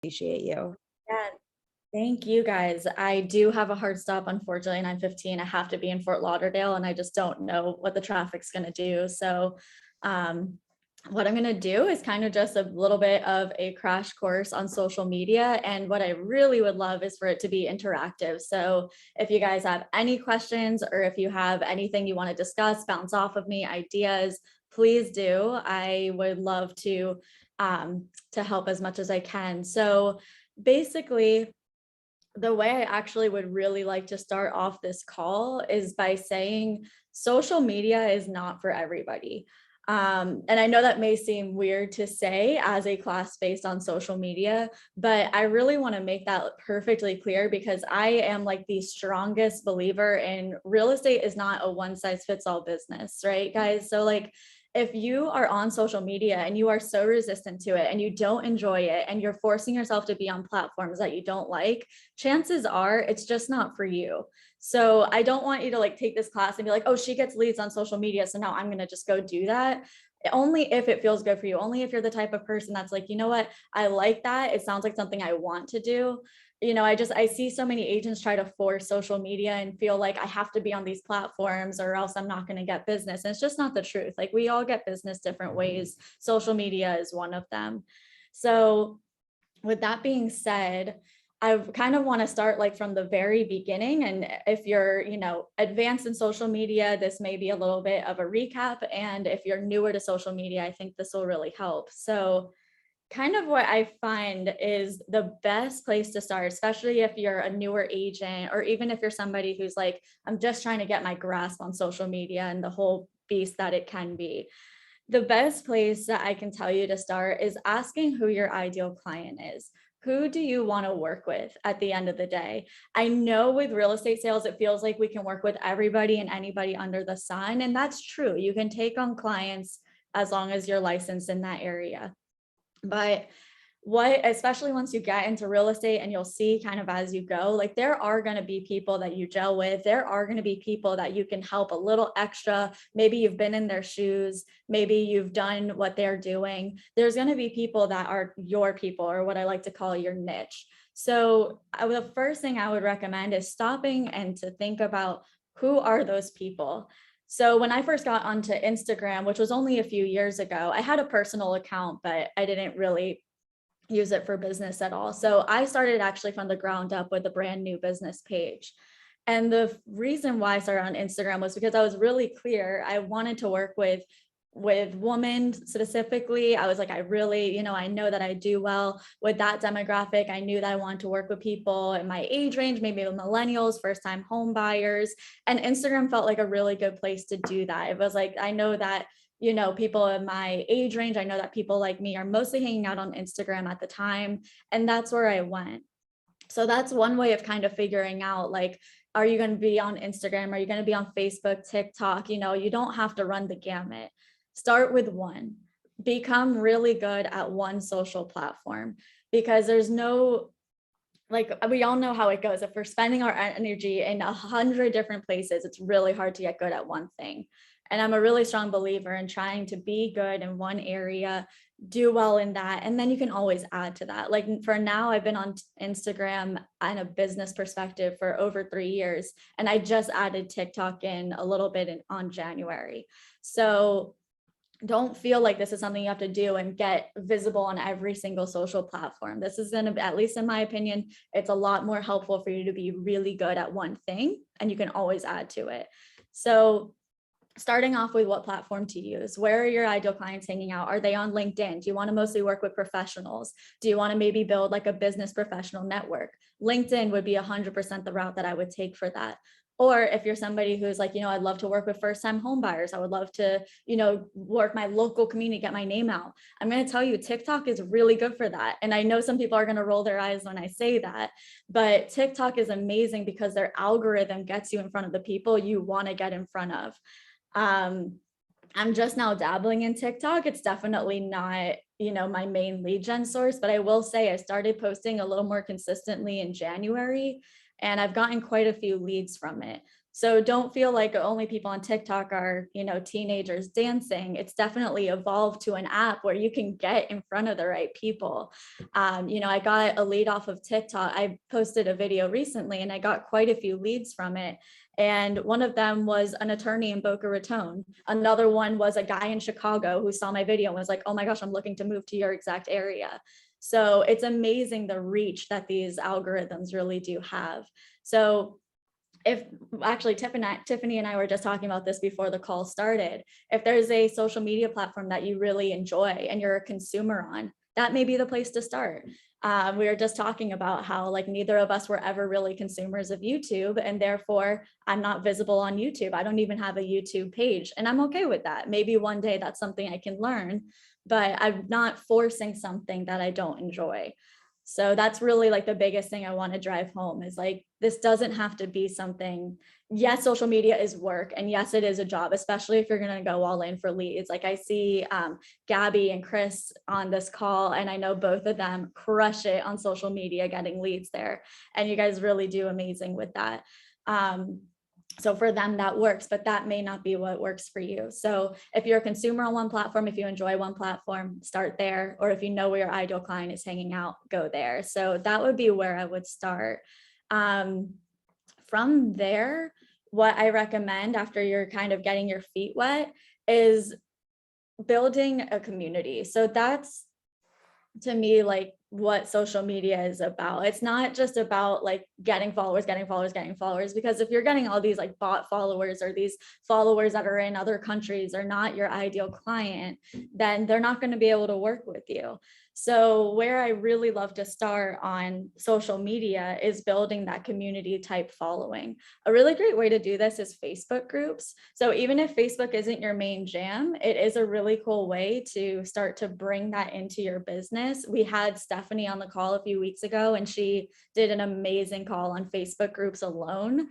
Appreciate you. Yeah, thank you guys. I do have a hard stop, unfortunately, 9:15. I have to be in Fort Lauderdale and I just don't know what the traffic's gonna do. So um what I'm gonna do is kind of just a little bit of a crash course on social media. And what I really would love is for it to be interactive. So if you guys have any questions or if you have anything you want to discuss, bounce off of me, ideas, please do. I would love to help as much as I can. So basically, the way I actually would really like to start off this call is by saying social media is not for everybody. And I know that may seem weird to say as a class based on social media, but I really want to make that perfectly clear because I am like the strongest believer in real estate is not a one size fits all business, right, guys? So, like, if you are on social media and you are so resistant to it and you don't enjoy it and you're forcing yourself to be on platforms that you don't like, chances are it's just not for you. So I don't want you to like take this class and be like, oh, she gets leads on social media, so now I'm going to just go do that. Only if it feels good for you, only if you're the type of person that's like, you know what, I like that. It sounds like something I want to do. I see so many agents try to force social media and feel like I have to be on these platforms or else I'm not going to get business. And it's just not the truth. Like, we all get business different ways. Social media is one of them. So with that being said, I kind of want to start like from the very beginning. And if you're, advanced in social media, this may be a little bit of a recap. And if you're newer to social media, I think this will really help. So kind of what I find is the best place to start, especially if you're a newer agent, or even if you're somebody who's like, I'm just trying to get my grasp on social media and the whole beast that it can be. The best place that I can tell you to start is asking who your ideal client is. Who do you want to work with at the end of the day? I know with real estate sales, it feels like we can work with everybody and anybody under the sun. And that's true. You can take on clients as long as you're licensed in that area. But especially once you get into real estate and you'll see kind of as you go, like, there are going to be people that you gel with. There are going to be people that you can help a little extra. Maybe you've been in their shoes. Maybe you've done what they're doing. There's going to be people that are your people, or what I like to call your niche. So the first thing I would recommend is stopping and to think about who are those people. So when I first got onto Instagram, which was only a few years ago, I had a personal account, but I didn't really use it for business at all. So I started actually from the ground up with a brand new business page. And the reason why I started on Instagram was because I was really clear. I wanted to work with women specifically. I was like, I really, I know that I do well with that demographic. I knew that I wanted to work with people in my age range, maybe the millennials, first time home buyers. And Instagram felt like a really good place to do that. It was like, I know that people in my age range, I know that people like me are mostly hanging out on Instagram at the time. And that's where I went. So that's one way of kind of figuring out, like, are you going to be on Instagram? Are you going to be on Facebook, TikTok? You don't have to run the gamut. Start with one. Become really good at one social platform, because there's no, like, we all know how it goes. If we're spending our energy in 100 different places, it's really hard to get good at one thing. And I'm a really strong believer in trying to be good in one area, do well in that, and then you can always add to that. Like, for now, I've been on Instagram in a business perspective for over 3 years, and I just added TikTok in a little bit on January. So don't feel like this is something you have to do and get visible on every single social platform. This is going to, at least in my opinion, it's a lot more helpful for you to be really good at one thing, and you can always add to it. So starting off with what platform to use. Where are your ideal clients hanging out? Are they on LinkedIn? Do you want to mostly work with professionals? Do you want to maybe build like a business professional network? LinkedIn would be 100% the route that I would take for that. Or if you're somebody who's like, I'd love to work with first-time home buyers. I would love to, work my local community, get my name out. I'm going to tell you, TikTok is really good for that. And I know some people are going to roll their eyes when I say that, but TikTok is amazing because their algorithm gets you in front of the people you want to get in front of. I'm just now dabbling in TikTok. It's definitely not, my main lead gen source, but I will say I started posting a little more consistently in January, and I've gotten quite a few leads from it. So don't feel like only people on TikTok are, teenagers dancing. It's definitely evolved to an app where you can get in front of the right people. I got a lead off of TikTok. I posted a video recently and I got quite a few leads from it. And one of them was an attorney in Boca Raton. Another one was a guy in Chicago who saw my video and was like, oh my gosh, I'm looking to move to your exact area. So it's amazing the reach that these algorithms really do have. So if actually Tiffany and I were just talking about this before the call started, if there's a social media platform that you really enjoy and you're a consumer on, that may be the place to start. We were just talking about how like neither of us were ever really consumers of YouTube, and therefore I'm not visible on YouTube. I don't even have a YouTube page, and I'm okay with that. Maybe one day that's something I can learn, but I'm not forcing something that I don't enjoy. So that's really like the biggest thing I want to drive home is like, this doesn't have to be something. Yes, social media is work. And yes, it is a job, especially if you're going to go all in for leads. Like I see Gabby and Chris on this call, and I know both of them crush it on social media, getting leads there. And you guys really do amazing with that. So for them that works, but that may not be what works for you. So if you're a consumer on one platform, if you enjoy one platform, start there. Or if you know where your ideal client is hanging out, go there. So that would be where I would start. From there, what I recommend after you're kind of getting your feet wet is building a community. So that's, to me, like what social media is about. It's not just about like getting followers, because if you're getting all these like bot followers or these followers that are in other countries are not your ideal client, then they're not going to be able to work with you. So where I really love to start on social media is building that community type following. A really great way to do this is Facebook groups. So even if Facebook isn't your main jam, it is a really cool way to start to bring that into your business. We had Stephanie on the call a few weeks ago, and she did an amazing call on Facebook groups alone.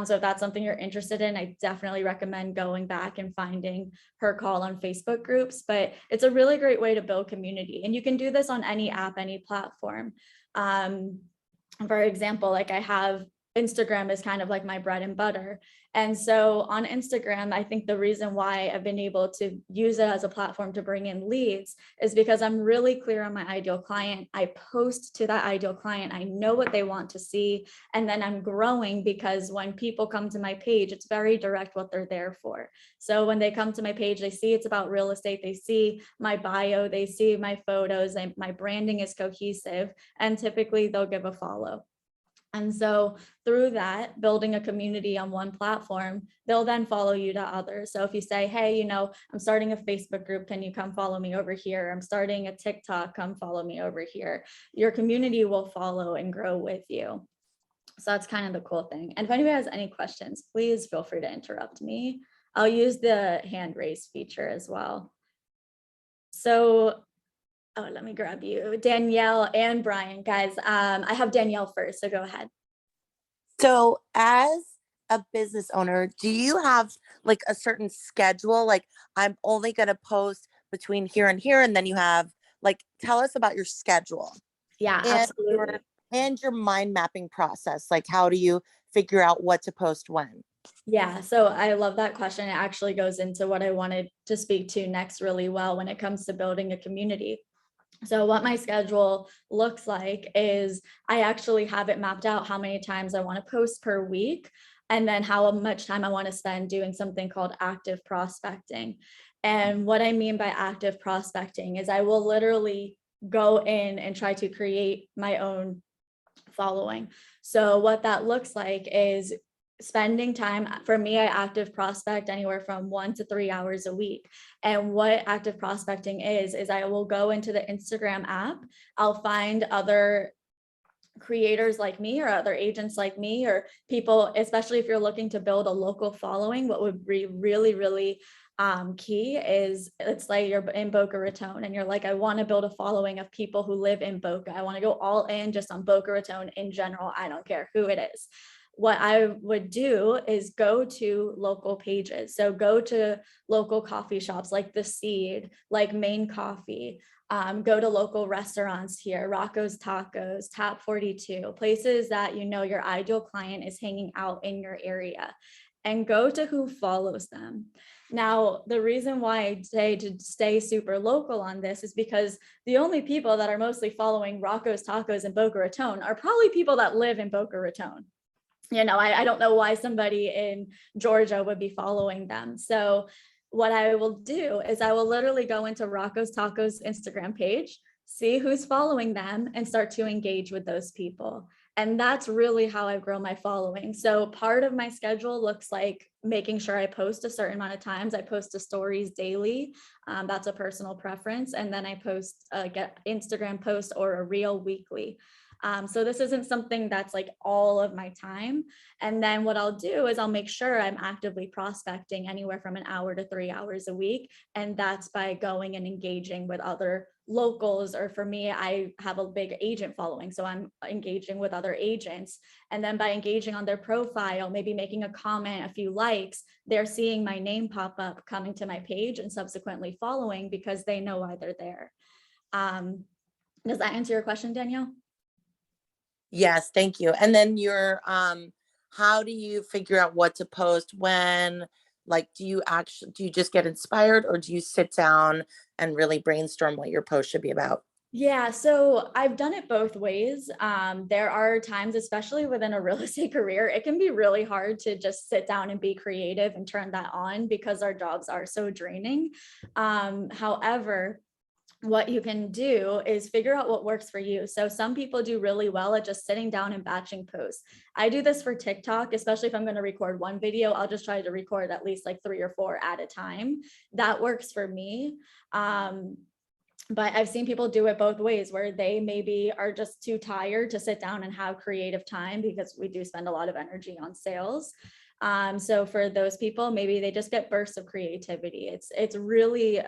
So if that's something you're interested in, I definitely recommend going back and finding her call on Facebook groups. But it's a really great way to build community, and you can do this on any app, any platform. For example, like I have Instagram is kind of like my bread and butter. And so on Instagram, I think the reason why I've been able to use it as a platform to bring in leads is because I'm really clear on my ideal client. I post to that ideal client. I know what they want to see. And then I'm growing because when people come to my page, it's very direct what they're there for. So when they come to my page, they see it's about real estate. They see my bio, they see my photos, and my branding is cohesive. And typically they'll give a follow. And so through that, building a community on one platform, they'll then follow you to others. So if you say, hey, I'm starting a Facebook group, can you come follow me over here? I'm starting a TikTok, come follow me over here. Your community will follow and grow with you. So that's kind of the cool thing. And if anybody has any questions, please feel free to interrupt me. I'll use the hand raise feature as well. So let me grab you, Danielle and Brian, guys. I have Danielle first, so go ahead. So as a business owner, do you have like a certain schedule? Like I'm only going to post between here and here. And then you have like, tell us about your schedule. Yeah, absolutely. And your mind mapping process. Like how do you figure out what to post when? Yeah, so I love that question. It actually goes into what I wanted to speak to next really well when it comes to building a community. So what my schedule looks like is I actually have it mapped out how many times I want to post per week, and then how much time I want to spend doing something called active prospecting. And what I mean by active prospecting is I will literally go in and try to create my own following. So what that looks like is spending time. For me, I active prospect anywhere from 1 to 3 hours a week. And what active prospecting is I will go into the Instagram app. I'll find other creators like me or other agents like me, or people, especially if you're looking to build a local following. What would be really, really key is, it's like you're in Boca Raton and you're like, I want to build a following of people who live in Boca. I want to go all in just on Boca Raton in general. I don't care who it is. What I would do is go to local pages. So go to local coffee shops like The Seed, like Maine Coffee, Go to local restaurants here, Rocco's Tacos, Tap 42, places that you know your ideal client is hanging out in your area, and go to who follows them. Now, the reason why I say to stay super local on this is because the only people that are mostly following Rocco's Tacos in Boca Raton are probably people that live in Boca Raton. You know, I don't know why somebody in Georgia would be following them. So what I will do is I will literally go into Rocco's Tacos Instagram page, see who's following them, and start to engage with those people. And that's really how I grow my following. So part of my schedule looks like making sure I post a certain amount of times. I post to stories daily. That's a personal preference. And then I post get Instagram post or a reel weekly. So this isn't something that's like all of my time. And then what I'll do is I'll make sure I'm actively prospecting anywhere from an hour to 3 hours a week. And that's by going and engaging with other locals, or for me, I have a big agent following. So I'm engaging with other agents. And then by engaging on their profile, maybe making a comment, a few likes, they're seeing my name pop up, coming to my page and subsequently following because they know why they're there. Does that answer your question, Danielle? Yes, thank you. And then how do you figure out what to post when? Like, do you just get inspired, or do you sit down and really brainstorm what your post should be about? Yeah, so I've done it both ways. There are times, especially within a real estate career, it can be really hard to just sit down and be creative and turn that on because our jobs are so draining. However, what you can do is figure out what works for you. So some people do really well at just sitting down and batching posts. I do this for TikTok, especially if I'm going to record one video, I'll just try to record at least like 3 or 4 at a time. That works for me. But I've seen people do it both ways, where they maybe are just too tired to sit down and have creative time, because we do spend a lot of energy on sales. So for those people, maybe they just get bursts of creativity. It's really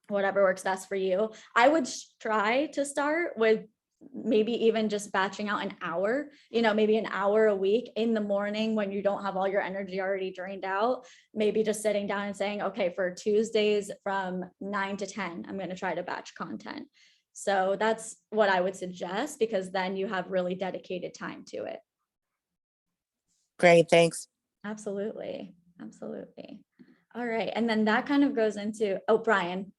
whatever works best for you. I would try to start with maybe even just batching out an hour, maybe an hour a week in the morning when you don't have all your energy already drained out. Maybe just sitting down and saying, okay, for Tuesdays from 9 to 10, I'm going to try to batch content. So that's what I would suggest, because then you have really dedicated time to it. Great, thanks. Absolutely. Absolutely. All right. And then that kind of goes into, oh, Brian.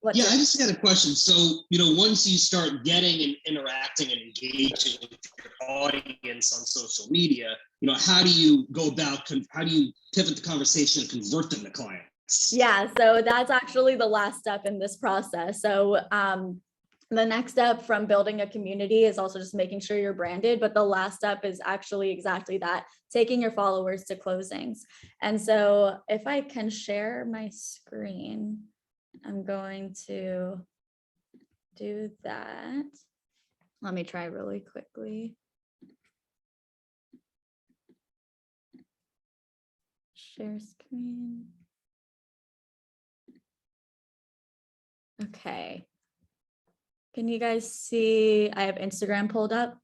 I just had a question. So, once you start getting and interacting and engaging with your audience on social media, how do you go about, how do you pivot the conversation and convert them to clients? Yeah, so that's actually the last step in this process. So the next step from building a community is also just making sure you're branded. But the last step is actually exactly that, taking your followers to closings. And so if I can share my screen, I'm going to do that. Let me try really quickly. Share screen. Okay. Can you guys see? I have Instagram pulled up.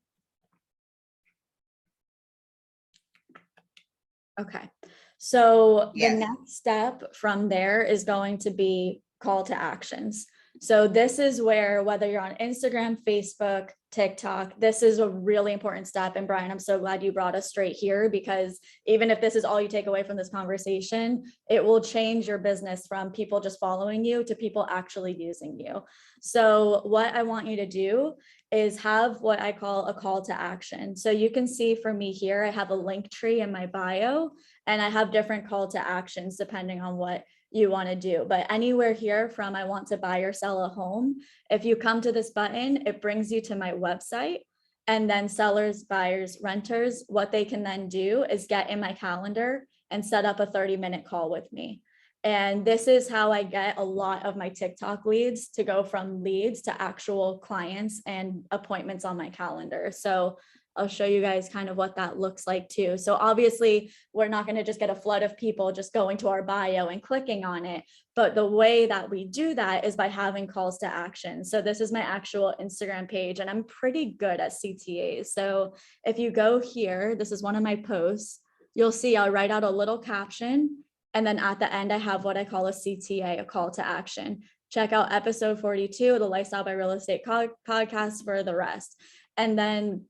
Okay. So the next step from there is going to be call to actions. So this is where, whether you're on Instagram, Facebook, TikTok, this is a really important step. And Brian, I'm so glad you brought us straight here, because even if this is all you take away from this conversation, it will change your business from people just following you to people actually using you. So what I want you to do is have what I call a call to action. So you can see for me here, I have a link tree in my bio, and I have different call to actions depending on what you want to do. But anywhere here from I want to buy or sell a home, if you come to this button, it brings you to my website. And then sellers, buyers, renters, what they can then do is get in my calendar and set up a 30-minute call with me. And this is how I get a lot of my TikTok leads to go from leads to actual clients and appointments on my calendar. So I'll show you guys kind of what that looks like too. So obviously we're not going to just get a flood of people just going to our bio and clicking on it. But the way that we do that is by having calls to action. So this is my actual Instagram page, and I'm pretty good at CTAs. So if you go here, this is one of my posts, you'll see I'll write out a little caption. And then at the end, I have what I call a CTA, a call to action. check out episode 42, the Lifestyle by Real Estate podcast for the rest. And then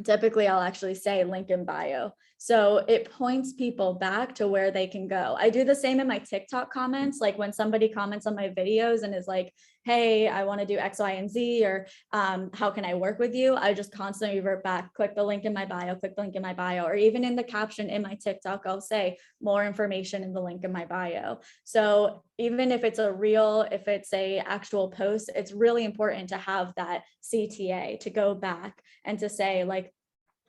typically I'll actually say link in bio. So it points people back to where they can go. I do the same in my TikTok comments. Like when somebody comments on my videos and is like, hey, I want to do X, Y, and Z, or how can I work with you? I just constantly revert back, click the link in my bio, click the link in my bio, or even in the caption in my TikTok, I'll say more information in the link in my bio. So even if it's a reel, if it's a actual post, it's really important to have that CTA to go back and to say, like,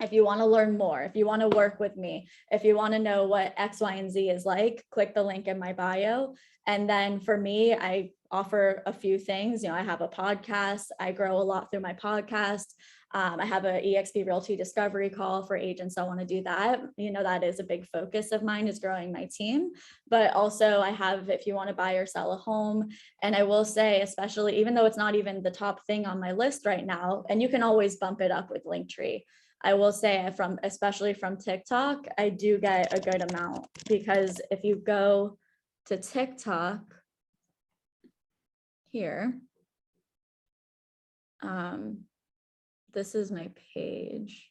if you want to learn more, if you want to work with me, if you want to know what X, Y, and Z is like, click the link in my bio. And then for me, I offer a few things. You know, I have a podcast. I grow a lot through my podcast. I have an EXP Realty Discovery call for agents that want to do that. You know, that is a big focus of mine, is growing my team. But also I have, if you want to buy or sell a home. And I will say, especially, even though it's not even the top thing on my list right now, and you can always bump it up with Linktree, I will say especially from TikTok, I do get a good amount, because if you go to TikTok here, this is my page.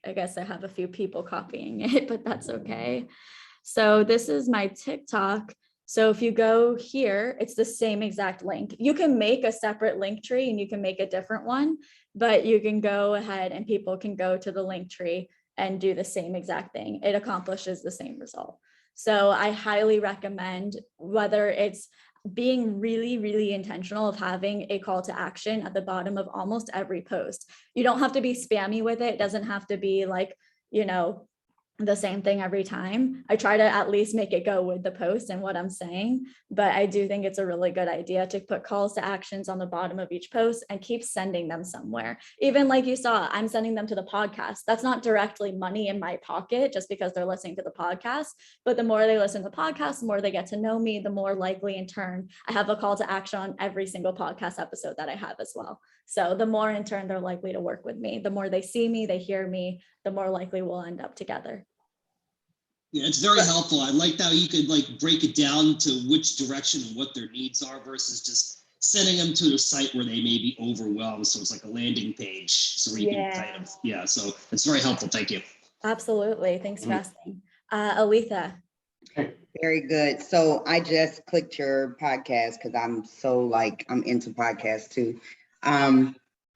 I guess I have a few people copying it, but that's okay. So this is my TikTok. So if you go here, it's the same exact link. You can make a separate link tree and you can make a different one, but you can go ahead and people can go to the link tree and do the same exact thing. It accomplishes the same result. So I highly recommend, whether it's being really, really intentional of having a call to action at the bottom of almost every post. You don't have to be spammy with it. It doesn't have to be like, you know, the same thing every time. I try to at least make it go with the post and what I'm saying, but I do think it's a really good idea to put calls to actions on the bottom of each post and keep sending them somewhere. Even like you saw, I'm sending them to the podcast. That's not directly money in my pocket just because they're listening to the podcast, but the more they listen to the podcast, the more they get to know me, the more likely in turn I have a call to action on every single podcast episode that I have as well. So the more in turn they're likely to work with me, the more they see me, they hear me, the more likely we'll end up together. Yeah, it's very helpful. I liked how you could like break it down to which direction and what their needs are versus just sending them to a site where they may be overwhelmed. So it's like a landing page. So where you can kind of, so it's very helpful. Thank you. Absolutely. Thanks for asking. Aletha. Very good. So I just clicked your podcast because I'm into podcasts too. I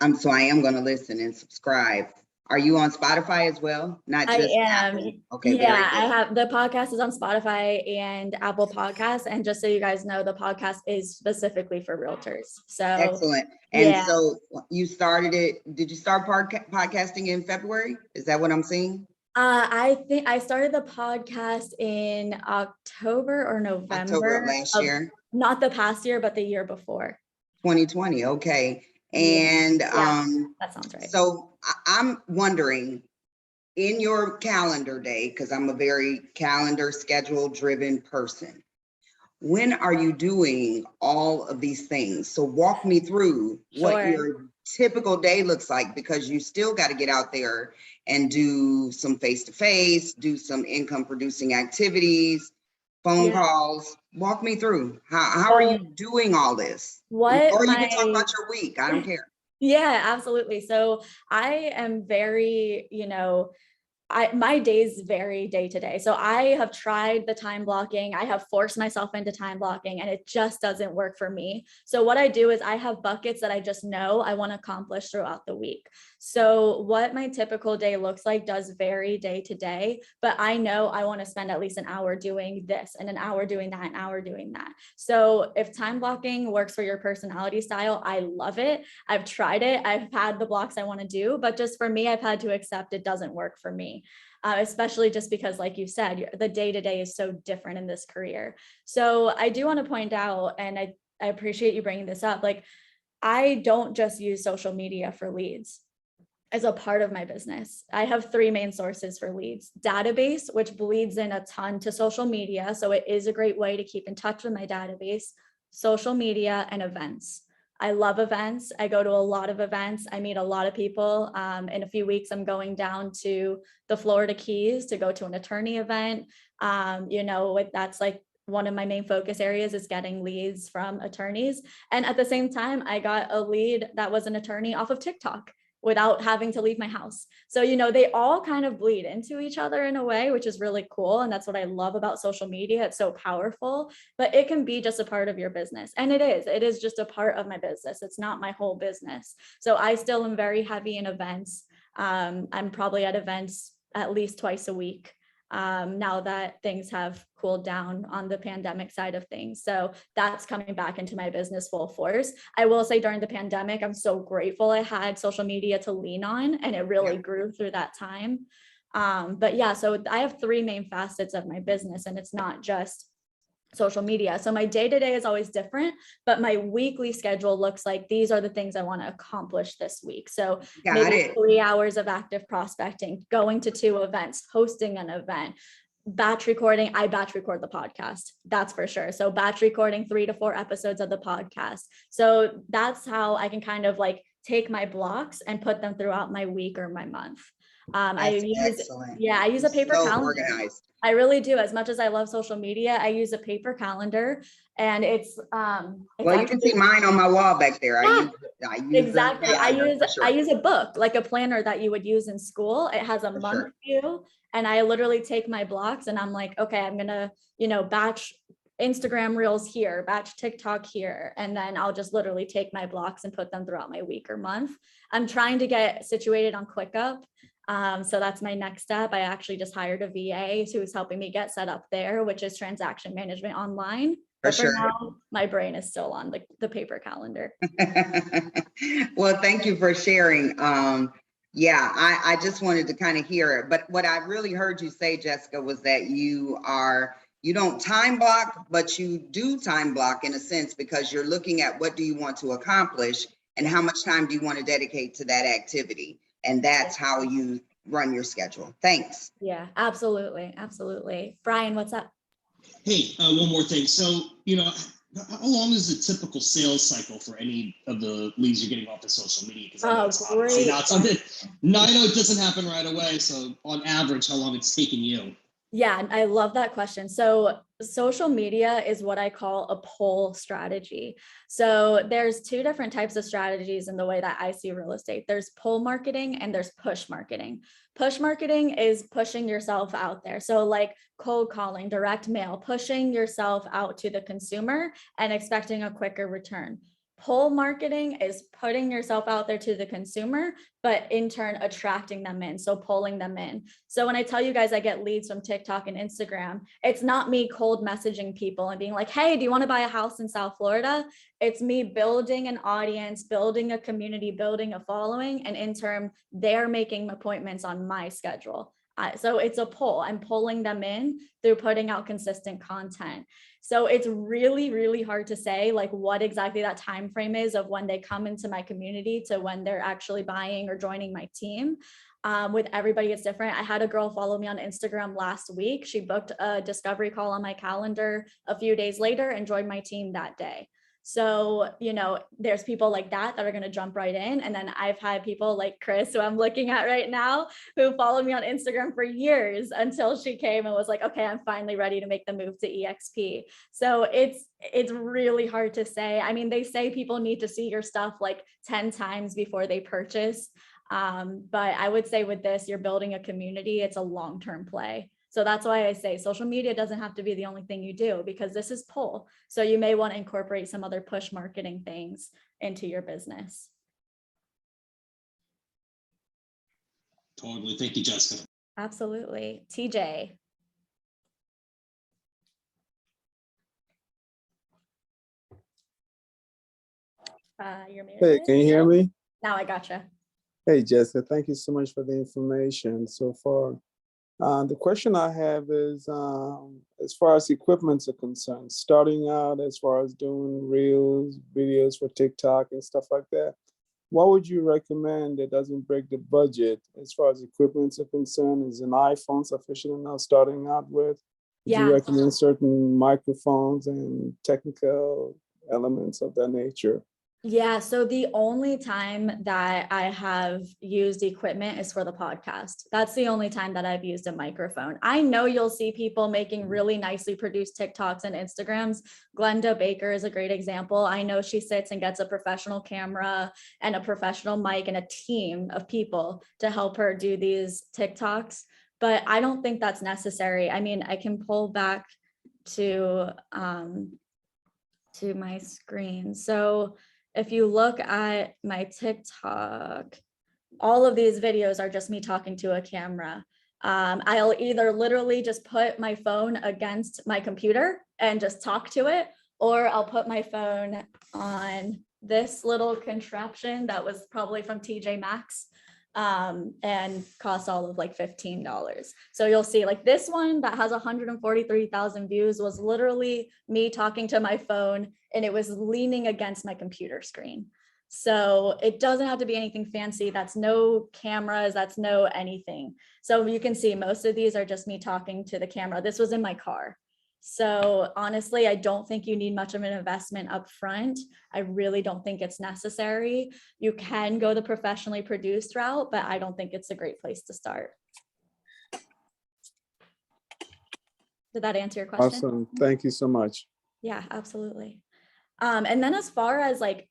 am going to listen and subscribe. Are you on Spotify as well? Not just I am. Apple? Okay. Yeah, I have, the podcast is on Spotify and Apple Podcasts. And just so you guys know, the podcast is specifically for realtors. So excellent. And so you started it. Did you start podcasting in February? Is that what I'm seeing? I think I started the podcast in October or November. October last year. Not the past year, but the year before. 2020. Okay. And that sounds right. So I'm wondering, in your calendar day, because I'm a very calendar schedule driven person, when are you doing all of these things? So walk me through what your typical day looks like, because you still got to get out there and do some face-to-face, do some income producing activities, phone calls. Walk me through. How are you doing all this? Or you can talk about your week. I don't care. Yeah, absolutely. So I am very, my days vary day to day. So I have tried the time blocking. I have forced myself into time blocking and it just doesn't work for me. So what I do is I have buckets that I just know I want to accomplish throughout the week. So what my typical day looks like does vary day to day, but I know I want to spend at least an hour doing this and an hour doing that, an hour doing that. So if time blocking works for your personality style, I love it. I've tried it. I've had the blocks I want to do, but just for me, I've had to accept it doesn't work for me. Especially just because, like you said, the day-to-day is so different in this career. So I do want to point out, and I appreciate you bringing this up, like I don't just use social media for leads as a part of my business. I have three main sources for leads: database, which bleeds in a ton to social media. So it is a great way to keep in touch with my database, social media, and events. I love events. I go to a lot of events. I meet a lot of people. In a few weeks, I'm going down to the Florida Keys to go to an attorney event. That's like one of my main focus areas is getting leads from attorneys. And at the same time, I got a lead that was an attorney off of TikTok without having to leave my house. So, they all kind of bleed into each other in a way, which is really cool. And that's what I love about social media. It's so powerful, but it can be just a part of your business. And it is just a part of my business. It's not my whole business. So I still am very heavy in events. I'm probably at events at least twice a week. Now that things have cooled down on the pandemic side of things. So that's coming back into my business full force. I will say during the pandemic, I'm so grateful I had social media to lean on, and it really grew through that time. But yeah, so I have three main facets of my business, and it's not just social media. So my day-to-day is always different, but my weekly schedule looks like these are the things I want to accomplish this week. So maybe 3 hours of active prospecting, going to 2 events, hosting an event, batch recording. I batch record the podcast, that's for sure. So batch recording 3 to 4 episodes of the podcast. So that's how I can kind of like take my blocks and put them throughout my week or my month. I use a paper calendar. Organized. I really do. As much as I love social media, I use a paper calendar, and it's well, you can see mine on my wall back there. Yeah, I use exactly. I use a book, like a planner that you would use in school. It has a month view, and I literally take my blocks and I'm like, okay, I'm gonna, batch Instagram reels here, batch TikTok here, and then I'll just literally take my blocks and put them throughout my week or month. I'm trying to get situated on ClickUp. So that's my next step. I actually just hired a VA who's helping me get set up there, which is transaction management online. But for now, my brain is still on the paper calendar. Well, thank you for sharing. I just wanted to kind of hear it. But what I really heard you say, Jessica, was that you don't time block, but you do time block in a sense, because you're looking at what do you want to accomplish and how much time do you want to dedicate to that activity. And that's how you run your schedule. Thanks. Yeah, absolutely. Absolutely. Brian, what's up? Hey, one more thing. So, how long is the typical sales cycle for any of the leads you're getting off of social media? Because I know it's obviously not something. No, I know it doesn't happen right away. So on average, how long it's taking you? Yeah, I love that question. So social media is what I call a pull strategy. So there's 2 different types of strategies in the way that I see real estate. There's pull marketing and there's push marketing. Push marketing is pushing yourself out there. So like cold calling, direct mail, pushing yourself out to the consumer and expecting a quicker return. Pull marketing is putting yourself out there to the consumer, but in turn attracting them in. So pulling them in. So when I tell you guys I get leads from TikTok and Instagram, it's not me cold messaging people and being like, hey, do you want to buy a house in South Florida? It's me building an audience, building a community, building a following. And in turn, they're making appointments on my schedule. So it's a pull. I'm pulling them in through putting out consistent content. So it's really, really hard to say like what exactly that time frame is of when they come into my community to when they're actually buying or joining my team. With everybody, it's different. I had a girl follow me on Instagram last week. She booked a discovery call on my calendar a few days later and joined my team that day. So, there's people like that are going to jump right in. And then I've had people like Chris, who I'm looking at right now, who followed me on Instagram for years until she came and was like, okay, I'm finally ready to make the move to EXP. So it's really hard to say. I mean, they say people need to see your stuff like 10 times before they purchase. But I would say with this, you're building a community. It's a long-term play. So that's why I say social media doesn't have to be the only thing you do, because this is pull. So you may want to incorporate some other push marketing things into your business. Totally. Thank you, Jessica. Absolutely. TJ. You're muted. Hey, can you hear me? Now I gotcha. Hey, Jessica, thank you so much for the information so far. The question I have is, as far as equipments are concerned, starting out as far as doing reels, videos for TikTok and stuff like that, what would you recommend that doesn't break the budget as far as equipments are concerned? Is an iPhone sufficient enough starting out with? Would you recommend certain microphones and technical elements of that nature? Yeah, so the only time that I have used equipment is for the podcast. That's the only time that I've used a microphone. I know you'll see people making really nicely produced TikToks and Instagrams. Glenda Baker is a great example. I know she sits and gets a professional camera and a professional mic and a team of people to help her do these TikToks, but I don't think that's necessary. I mean, I can pull back to my screen. So if you look at my TikTok, all of these videos are just me talking to a camera. I'll either literally just put my phone against my computer and just talk to it, or I'll put my phone on this little contraption that was probably from TJ Maxx, and costs all of like $15. So you'll see like this one that has 143,000 views was literally me talking to my phone, and it was leaning against my computer screen. So it doesn't have to be anything fancy. That's no cameras, that's no anything. So you can see most of these are just me talking to the camera. This was in my car. So honestly, I don't think you need much of an investment up front. I really don't think it's necessary. You can go the professionally produced route, but I don't think it's a great place to start. Did that answer your question? Awesome. Thank you so much. Yeah, absolutely. And then as far as like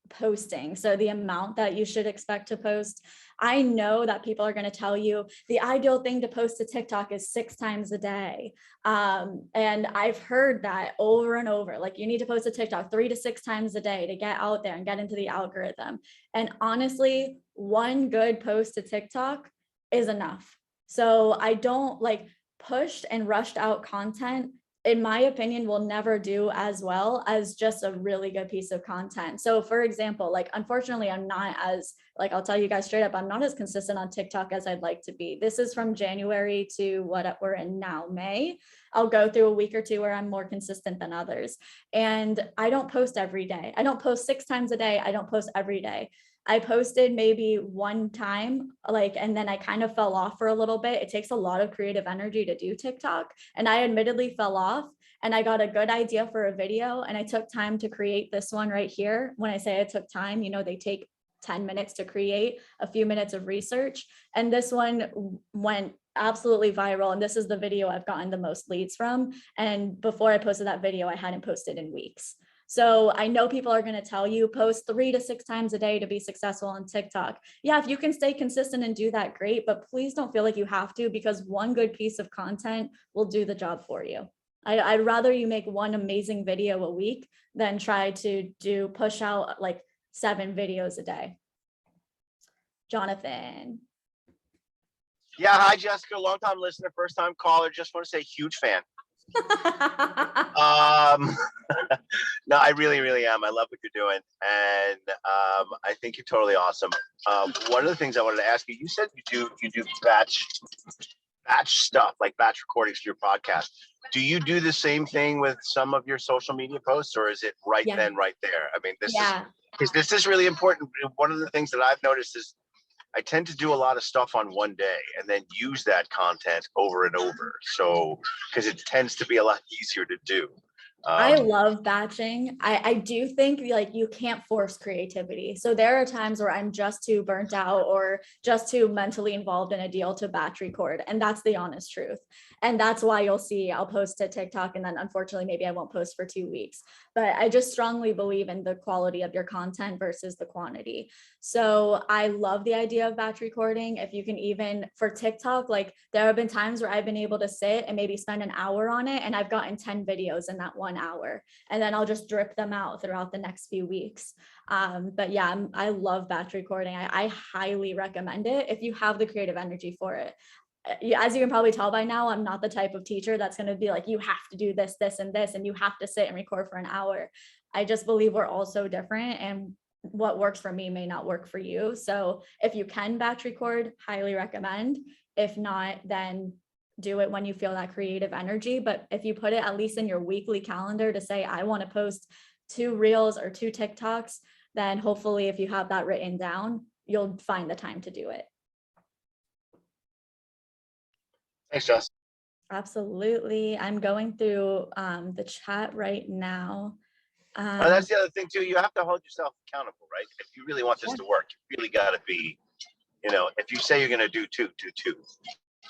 posting, so the amount that you should expect to post, I know that people are going to tell you the ideal thing to post to TikTok is 6 times a day. And I've heard that over and over, like you need to post a TikTok 3 to 6 times a day to get out there and get into the algorithm. And honestly, one good post to TikTok is enough. So I don't like pushed and rushed out content, in my opinion, will never do as well as just a really good piece of content. So for example, like, unfortunately, I'm not as, like, I'll tell you guys straight up, I'm not as consistent on TikTok as I'd like to be. This is from January to what we're in now, May. I'll go through a week or two where I'm more consistent than others. And I don't post every day. I don't post 6 times a day. I don't post every day. I posted maybe one time, like, and then I kind of fell off for a little bit. It takes a lot of creative energy to do TikTok. And I admittedly fell off, and I got a good idea for a video, and I took time to create this one right here. When I say I took time, you know, they take 10 minutes to create, a few minutes of research. And this one went absolutely viral. And this is the video I've gotten the most leads from. And before I posted that video, I hadn't posted in weeks. So I know people are going to tell you post 3 to 6 times a day to be successful on TikTok. Yeah, if you can stay consistent and do that, great, but please don't feel like you have to, because one good piece of content will do the job for you. I'd rather you make one amazing video a week than try to push out like 7 videos a day. Jonathan. Yeah, hi Jessica, long time listener, first time caller. Just want to say huge fan. No, I really am. I love what you're doing, and I think you're totally awesome. One of the things I wanted to ask you, you said you do batch stuff, like batch recordings to your podcast. Do you do the same thing with some of your social media posts, or is it right then, right there? I mean, this is really important. One of the things that I've noticed is I tend to do a lot of stuff on one day and then use that content over and over. So, because it tends to be a lot easier to do. I love batching. I do think like you can't force creativity. So there are times where I'm just too burnt out or just too mentally involved in a deal to batch record. And that's the honest truth. And that's why you'll see I'll post to TikTok, and then unfortunately, maybe I won't post for 2 weeks. But I just strongly believe in the quality of your content versus the quantity. So I love the idea of batch recording. If you can, even for TikTok, like there have been times where I've been able to sit and maybe spend an hour on it, and I've gotten 10 videos in that 1 hour, and then I'll just drip them out throughout the next few weeks. But yeah, I love batch recording. I highly recommend it if you have the creative energy for it. As you can probably tell by now, I'm not the type of teacher that's going to be like, you have to do this, this, and this, and you have to sit and record for an hour. I just believe we're all so different, and what works for me may not work for you. So if you can batch record, highly recommend. If not, then do it when you feel that creative energy. But if you put it at least in your weekly calendar to say, I want to post 2 reels or 2 TikToks, then hopefully if you have that written down, you'll find the time to do it. Thanks, Jess. Absolutely. I'm going through the chat right now. And that's the other thing too. You have to hold yourself accountable, right? If you really want this to work, you really got to be, if you say you're going to do two, do two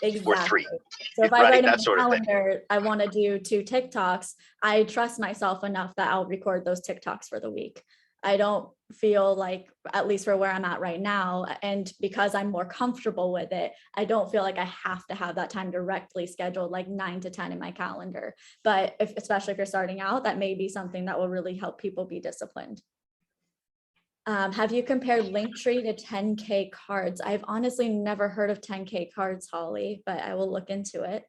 or Exactly. three, So if I right? write in That my sort of thing. calendar, I want to do 2 TikToks, I trust myself enough that I'll record those TikToks for the week. I don't feel like, at least for where I'm at right now, and because I'm more comfortable with it, I don't feel like I have to have that time directly scheduled like 9 to 10 in my calendar. But especially if you're starting out, that may be something that will really help people be disciplined. Have you compared Linktree to 10K cards? I've honestly never heard of 10K cards, Holly, but I will look into it.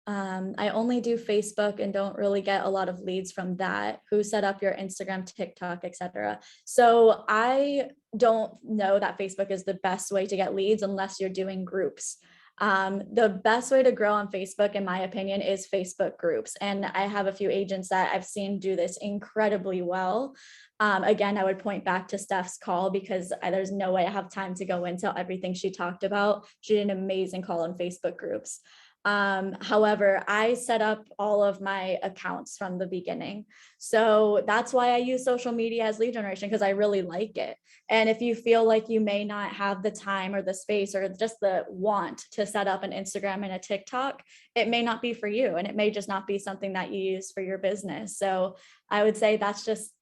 I only do Facebook and don't really get a lot of leads from that. Who set up your Instagram, TikTok, etc. So I don't know that Facebook is the best way to get leads unless you're doing groups. The best way to grow on Facebook, in my opinion, is Facebook groups. And I have a few agents that I've seen do this incredibly well. Again, I would point back to Steph's call because there's no way I have time to go into everything she talked about. She did an amazing call on Facebook groups. However, I set up all of my accounts from the beginning. So that's why I use social media as lead generation, because I really like it. And if you feel like you may not have the time or the space or just the want to set up an Instagram and a TikTok, it may not be for you. And it may just not be something that you use for your business. So I would say that's just,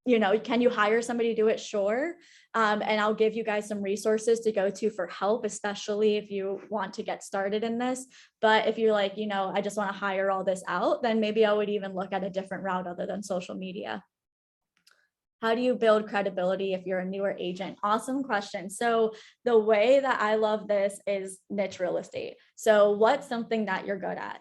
can you hire somebody to do it? Sure. And I'll give you guys some resources to go to for help, especially if you want to get started in this. But if you're like, I just want to hire all this out, then maybe I would even look at a different route other than social media. How do you build credibility if you're a newer agent? Awesome question. So the way that I love this is niche real estate. So what's something that you're good at,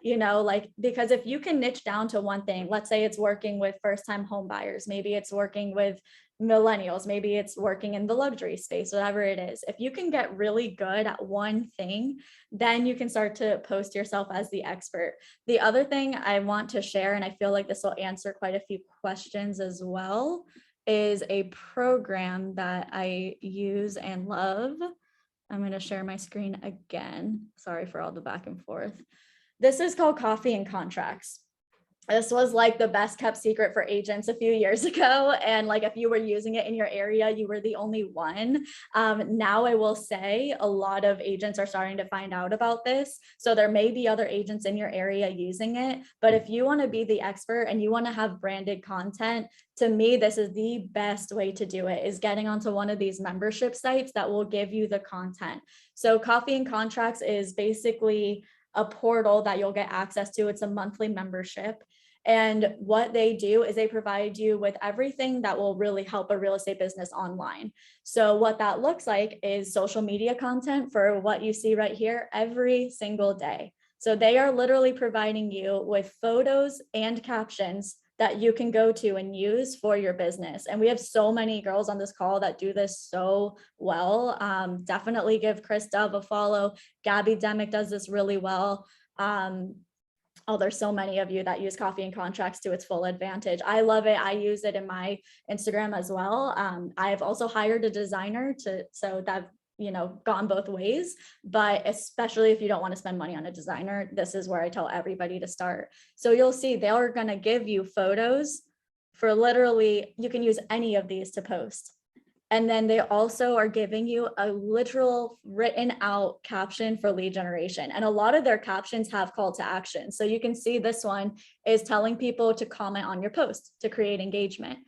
because if you can niche down to one thing, let's say it's working with first-time home buyers, maybe it's working with millennials, maybe it's working in the luxury space, whatever it is. If you can get really good at one thing, then you can start to post yourself as the expert. The other thing I want to share, and I feel like this will answer quite a few questions as well, is a program that I use and love. I'm going to share my screen again. Sorry for all the back and forth. This is called Coffee and Contracts. This was like the best kept secret for agents a few years ago. And like, if you were using it in your area, you were the only one. Now I will say a lot of agents are starting to find out about this. So there may be other agents in your area using it, but if you want to be the expert and you want to have branded content, to me, this is the best way to do it, is getting onto one of these membership sites that will give you the content. So Coffee and Contracts is basically a portal that you'll get access to. It's a monthly membership. And what they do is they provide you with everything that will really help a real estate business online. So what that looks like is social media content for what you see right here every single day. So they are literally providing you with photos and captions that you can go to and use for your business. And we have so many girls on this call that do this so well. Definitely give Chris Dove a follow. Gabby Demick does this really well. There's so many of you that use Coffee and Contracts to its full advantage. I love it. I use it in my Instagram as well. I've also hired a designer so that gone both ways, but especially if you don't want to spend money on a designer, this is where I tell everybody to start. So you'll see they're going to give you photos for literally, you can use any of these to post. And then they also are giving you a literal written out caption for lead generation. And a lot of their captions have call to action. So you can see this one is telling people to comment on your post to create engagement.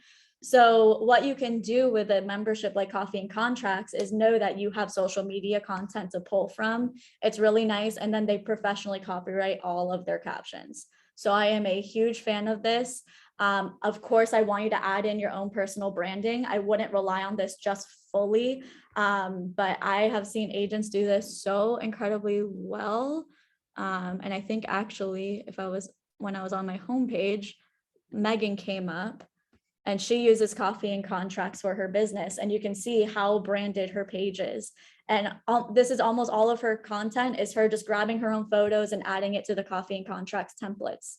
So what you can do with a membership like Coffee and Contracts is know that you have social media content to pull from. It's really nice. And then they professionally copyright all of their captions. So I am a huge fan of this. Of course, I want you to add in your own personal branding. I wouldn't rely on this just fully, but I have seen agents do this so incredibly well. And I think actually, when I was on my homepage, Megan came up and she uses Coffee and Contracts for her business. And you can see how branded her page is. And this is almost all of her content is her just grabbing her own photos and adding it to the Coffee and Contracts templates.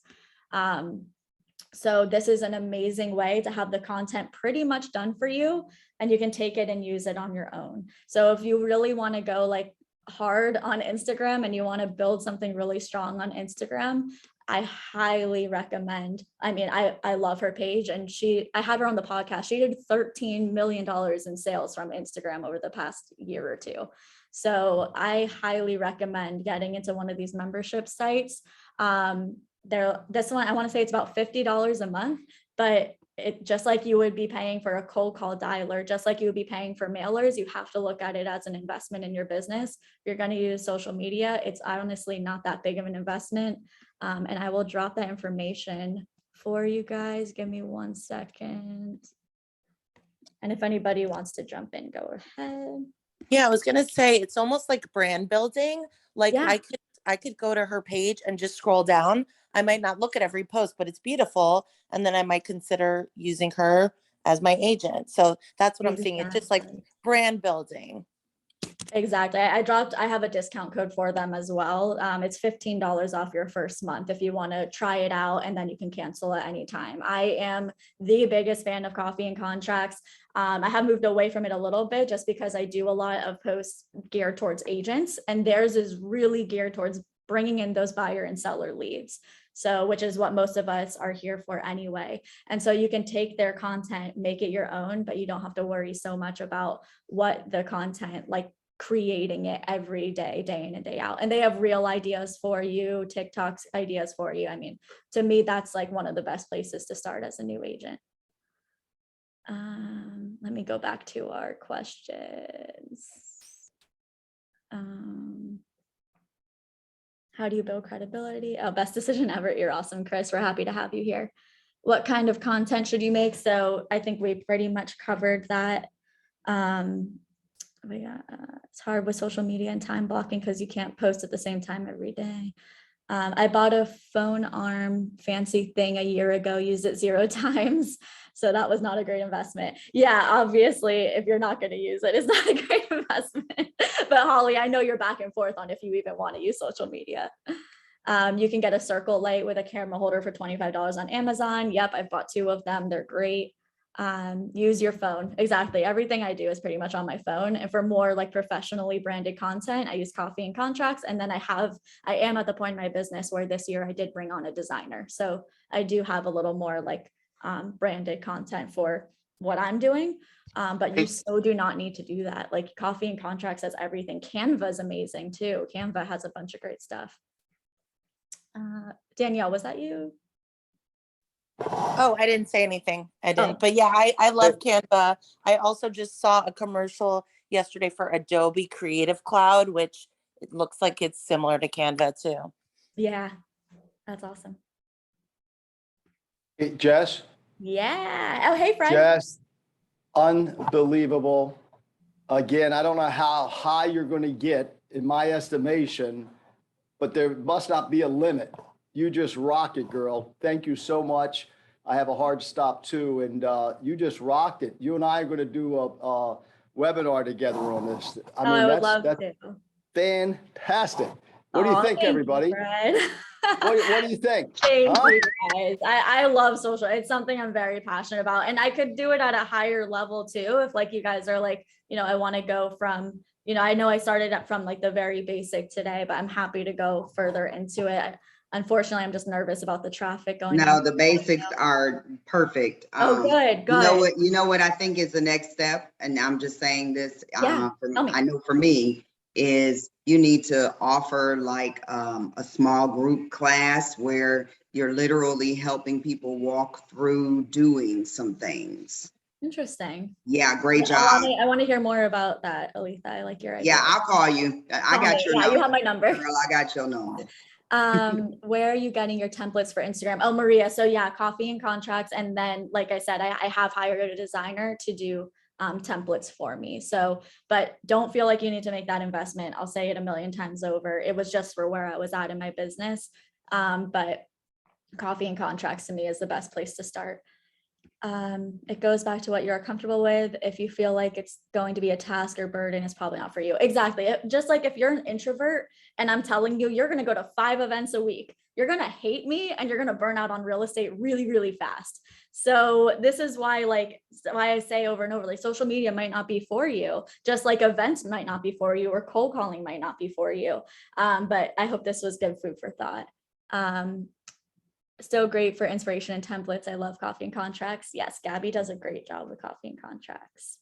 So this is an amazing way to have the content pretty much done for you, and you can take it and use it on your own. So if you really want to go like hard on Instagram and you want to build something really strong on Instagram, I highly recommend. I mean, I love her page, and I had her on the podcast. She did $13 million in sales from Instagram over the past year or two. So I highly recommend getting into one of these membership sites. This one, I want to say it's about $50 a month, but it just like you would be paying for a cold call dialer, just like you would be paying for mailers, you have to look at it as an investment in your business. If you're going to use social media, it's honestly not that big of an investment. And I will drop that information for you guys. Give me 1 second. And if anybody wants to jump in, go ahead. Yeah, I was gonna say it's almost like brand building. Like Yeah. I could go to her page and just scroll down. I might not look at every post, but it's beautiful. And then I might consider using her as my agent. So that's what I'm saying. It's just like Exactly. brand building. Exactly. I have a discount code for them as well. It's $15 off your first month if you want to try it out, and then you can cancel at any time. I am the biggest fan of Coffee and Contracts. I have moved away from it a little bit just because I do a lot of posts geared towards agents, and theirs is really geared towards bringing in those buyer and seller leads. So, which is what most of us are here for anyway. And so you can take their content, make it your own, but you don't have to worry so much about what the content, like creating it every day, day in and day out. And they have real ideas for you, TikTok's ideas for you. I mean, to me, that's like one of the best places to start as a new agent. Let me go back to our questions. How do you build credibility? Oh, best decision ever. You're awesome, Chris. We're happy to have you here. What kind of content should you make? So I think we pretty much covered that. It's hard with social media and time blocking because you can't post at the same time every day. I bought a phone arm fancy thing a year ago, used it 0 times. So that was not a great investment. Yeah, obviously, if you're not going to use it, it's not a great investment. But Holly, I know you're back and forth on if you even want to use social media. You can get a circle light with a camera holder for $25 on Amazon. Yep, I've bought 2 of them. They're great. Use your phone. Exactly. Everything I do is pretty much on my phone. And for more like professionally branded content, I use Coffee and Contracts. And then I am at the point in my business where this year I did bring on a designer. So I do have a little more like branded content for what I'm doing. But you so do not need to do that. Like Coffee and Contracts has everything. Canva is amazing too. Canva has a bunch of great stuff. Danielle, was that you? Oh, I didn't say anything. I didn't. Oh. But yeah, I love Canva. I also just saw a commercial yesterday for Adobe Creative Cloud, which it looks like it's similar to Canva too. Yeah, that's awesome. Hey, Jess, Yeah. Oh, hey, Fred. Jess, unbelievable. Again, I don't know how high you're going to get in my estimation, but there must not be a limit. You just rock it, girl. Thank you so much. I have a hard stop too, and you just rocked it. You and I are going to do a webinar together on this. I would love to. Fantastic. What do you think, everybody? You, what do you think? Thank you guys. I love social. It's something I'm very passionate about, and I could do it at a higher level too. If like you guys are like, I want to go from, I know I started up from like the very basic today, but I'm happy to go further into it. Unfortunately, I'm just nervous about the traffic going. No, the basics are perfect. Oh, good. You know what I think is the next step, and I'm just saying this. Yeah, I know for me is you need to offer like a small group class where you're literally helping people walk through doing some things. Interesting. Yeah, great job. I want to hear more about that, Aletha. I like your idea. Yeah, I'll call you. I got your number. You have my number. Girl, I got your number. Where are you getting your templates for Instagram? Oh, Maria. So yeah, Coffee and Contracts. And then, like I said, I have hired a designer to do templates for me. So, but don't feel like you need to make that investment. I'll say it 1,000,000 times over. It was just for where I was at in my business. But Coffee and Contracts to me is the best place to start. It goes back to what you're comfortable with. If you feel like it's going to be a task or burden, it's probably not for you. Exactly. Just like if you're an introvert and I'm telling you, you're going to go to 5 events a week, you're going to hate me and you're going to burn out on real estate really, really fast. So this is why I say over and over, like social media might not be for you, just like events might not be for you, or cold calling might not be for you. But I hope this was good food for thought. Still great for inspiration and templates. I love Coffee and Contracts. Yes, Gabby does a great job with Coffee and Contracts.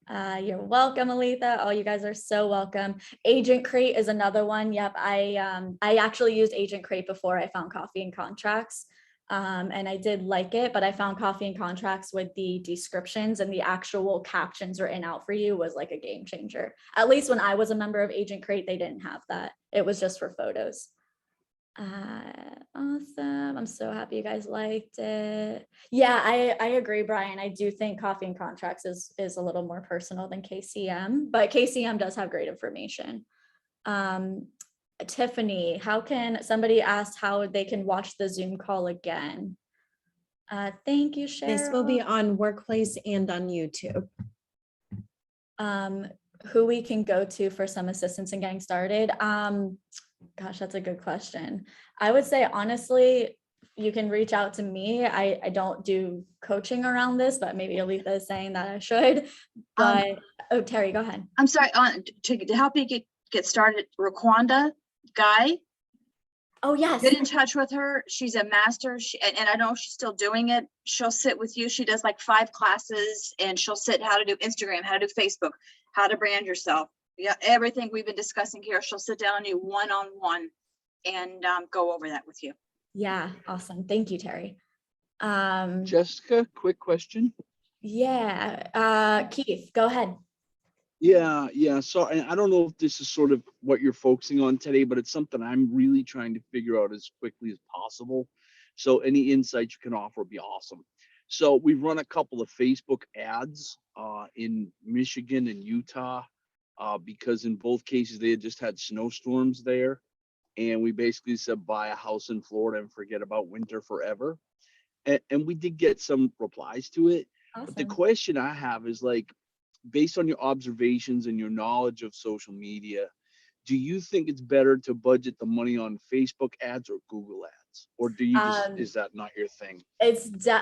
You're welcome, Aletha. Oh, you guys are so welcome. Agent Crate is another one. Yep, I actually used Agent Crate before I found Coffee and Contracts. And I did like it, but I found Coffee and Contracts with the descriptions and the actual captions written out for you was like a game changer. At least when I was a member of Agent Crate, they didn't have that. It was just for photos. Awesome. I'm so happy you guys liked it. Yeah, I agree, Brian. I do think Coffee and Contracts is a little more personal than KCM, but KCM does have great information. Tiffany, how can somebody ask how they can watch the Zoom call again? Thank you, Cheryl. This will be on Workplace and on YouTube. Who we can go to for some assistance in getting started? Gosh, that's a good question. I would say, honestly, you can reach out to me. I don't do coaching around this, but maybe Aletha is saying that I should. But oh, Terry, go ahead. I'm sorry, to help you get started, Raquanda Guy. Oh, yes. Get in touch with her. She's a master, and I know she's still doing it. She'll sit with you. She does like 5 classes, and she'll sit how to do Instagram, how to do Facebook, how to brand yourself. Yeah, everything we've been discussing here. She'll sit down with you one-on-one and go over that with you. Yeah, awesome. Thank you, Terry. Jessica, quick question. Yeah, Keith, go ahead. Yeah. So I don't know if this is sort of what you're focusing on today, but it's something I'm really trying to figure out as quickly as possible. So any insights you can offer would be awesome. So we've run a couple of Facebook ads in Michigan and Utah because in both cases they had just had snowstorms there. And we basically said, buy a house in Florida and forget about winter forever. And we did get some replies to it. Awesome. But the question I have is like, based on your observations and your knowledge of social media, do you think it's better to budget the money on Facebook ads or Google ads? Or do you just, is that not your thing?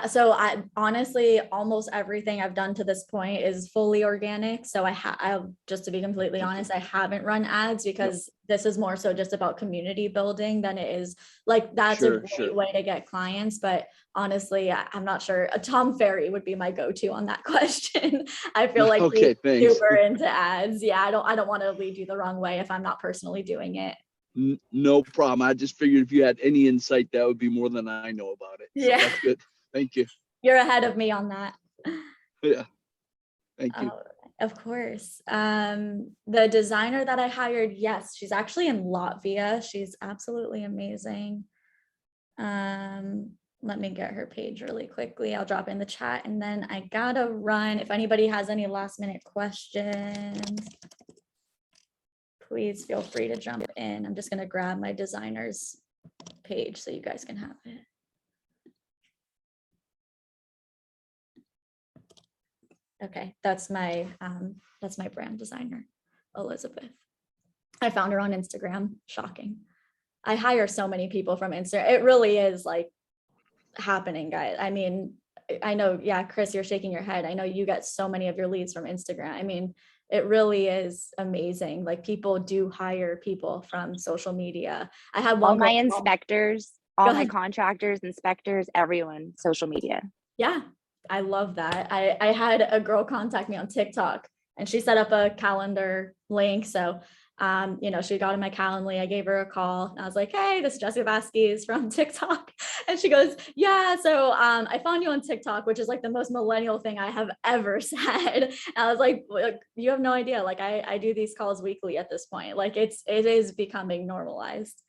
So I honestly, almost everything I've done to this point is fully organic. So I just to be completely honest, I haven't run ads because this is more so just about community building than it is like that's a great way to get clients. But honestly, I'm not sure. Tom Ferry would be my go-to on that question. I feel like he's super into ads. Yeah, I don't want to lead you the wrong way if I'm not personally doing it. No problem. I just figured if you had any insight, that would be more than I know about it. So yeah, that's good. Thank you. You're ahead of me on that. Yeah. Thank you. Of course. The designer that I hired, yes, she's actually in Latvia. She's absolutely amazing. Let me get her page really quickly. I'll drop in the chat and then I gotta run. If anybody has any last minute questions, please feel free to jump in. I'm just gonna grab my designer's page so you guys can have it. Okay, that's my brand designer, Elizabeth. I found her on Instagram. Shocking. I hire so many people from Instagram. It really is like happening, guys. I mean, I know, yeah, Chris, you're shaking your head. I know you get so many of your leads from Instagram. I mean, it really is amazing. Like people do hire people from social media. I had one. All my inspectors, all my contractors, inspectors, everyone, social media. Yeah, I love that. I had a girl contact me on TikTok and she set up a calendar link. So, she got in my Calendly. I gave her a call and I was like, hey, this is Jessica Vasquez from TikTok. And she goes, yeah, so I found you on TikTok, which is like the most millennial thing I have ever said. And I was like, you have no idea. Like I do these calls weekly at this point. Like it is becoming normalized.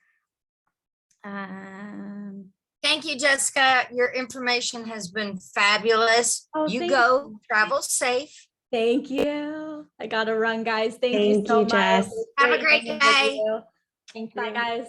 Thank you, Jessica. Your information has been fabulous. Oh, you go, travel safe. Thank you. I gotta run, guys. Thank you so much. Jess. Have a great day. Thank you. Bye, guys.